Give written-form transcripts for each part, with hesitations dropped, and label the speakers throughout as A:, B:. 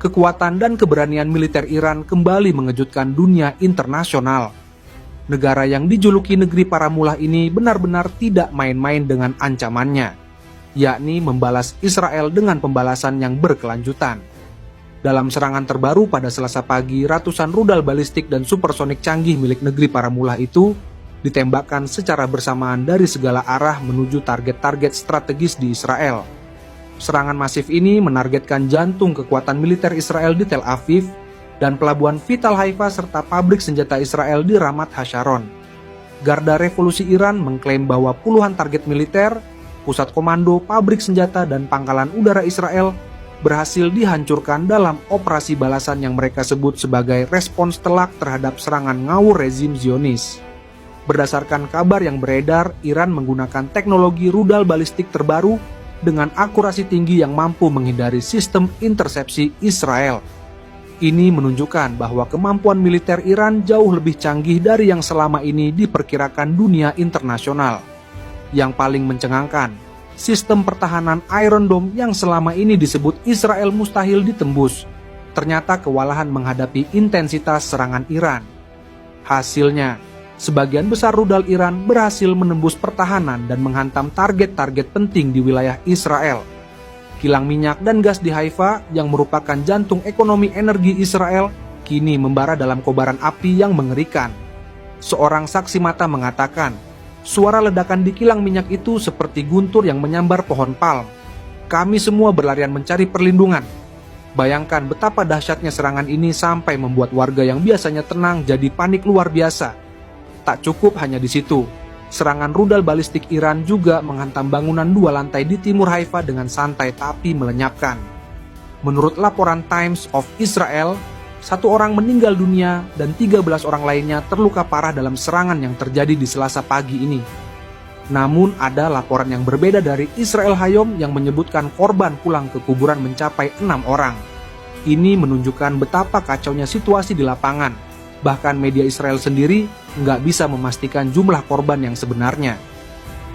A: Kekuatan dan keberanian militer Iran kembali mengejutkan dunia internasional. Negara yang dijuluki negeri para mullah ini benar-benar tidak main-main dengan ancamannya, yakni membalas Israel dengan pembalasan yang berkelanjutan. Dalam serangan terbaru pada Selasa pagi, ratusan rudal balistik dan supersonik canggih milik negeri para mullah itu ditembakkan secara bersamaan dari segala arah menuju target-target strategis di Israel. Serangan masif ini menargetkan jantung kekuatan militer Israel di Tel Aviv dan pelabuhan vital Haifa serta pabrik senjata Israel di Ramat Hasharon. Garda Revolusi Iran mengklaim bahwa puluhan target militer, pusat komando, pabrik senjata, dan pangkalan udara Israel berhasil dihancurkan dalam operasi balasan yang mereka sebut sebagai respons telak terhadap serangan ngawur rezim Zionis. Berdasarkan kabar yang beredar, Iran menggunakan teknologi rudal balistik terbaru dengan akurasi tinggi yang mampu menghindari sistem intersepsi Israel. Ini menunjukkan bahwa kemampuan militer Iran jauh lebih canggih dari yang selama ini diperkirakan dunia internasional. Yang paling mencengangkan, sistem pertahanan Iron Dome yang selama ini disebut Israel mustahil ditembus, ternyata kewalahan menghadapi intensitas serangan Iran. Hasilnya, sebagian besar rudal Iran berhasil menembus pertahanan dan menghantam target-target penting di wilayah Israel. Kilang minyak dan gas di Haifa yang merupakan jantung ekonomi energi Israel kini membara dalam kobaran api yang mengerikan. Seorang saksi mata mengatakan, suara ledakan di kilang minyak itu seperti guntur yang menyambar pohon palm. Kami semua berlarian mencari perlindungan. Bayangkan betapa dahsyatnya serangan ini sampai membuat warga yang biasanya tenang jadi panik luar biasa. Tak cukup hanya di situ, serangan rudal balistik Iran juga menghantam bangunan 2 lantai di timur Haifa dengan santai tapi melenyapkan. Menurut laporan Times of Israel, 1 orang meninggal dunia dan 13 orang lainnya terluka parah dalam serangan yang terjadi di Selasa pagi ini. Namun ada laporan yang berbeda dari Israel Hayom yang menyebutkan korban pulang ke kuburan mencapai 6 orang. Ini menunjukkan betapa kacaunya situasi di lapangan. Bahkan media Israel sendiri nggak bisa memastikan jumlah korban yang sebenarnya.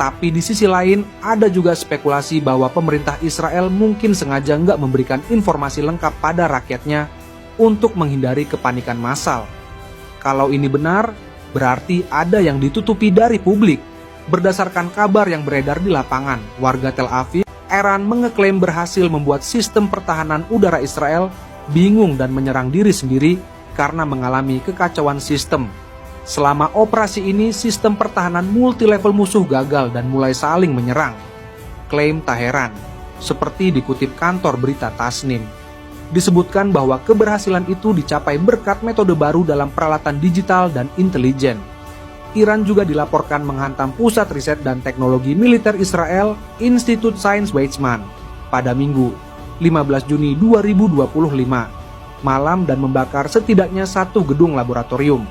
A: Tapi di sisi lain, ada juga spekulasi bahwa pemerintah Israel mungkin sengaja nggak memberikan informasi lengkap pada rakyatnya untuk menghindari kepanikan massal. Kalau ini benar, berarti ada yang ditutupi dari publik. Berdasarkan kabar yang beredar di lapangan, warga Tel Aviv, Iran mengeklaim berhasil membuat sistem pertahanan udara Israel bingung dan menyerang diri sendiri karena mengalami kekacauan sistem. Selama operasi ini, sistem pertahanan multi-level musuh gagal dan mulai saling menyerang, klaim Teheran, seperti dikutip kantor berita Tasnim. Disebutkan bahwa keberhasilan itu dicapai berkat metode baru dalam peralatan digital dan intelijen. Iran juga dilaporkan menghantam pusat riset dan teknologi militer Israel, Institut Sains Weizmann, pada Minggu, 15 Juni 2025. Malam dan membakar setidaknya 1 gedung laboratorium.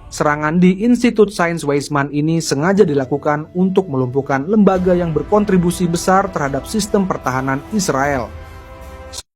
A: Serangan di Institut Sains Weizmann ini sengaja dilakukan untuk melumpuhkan lembaga yang berkontribusi besar terhadap sistem pertahanan Israel.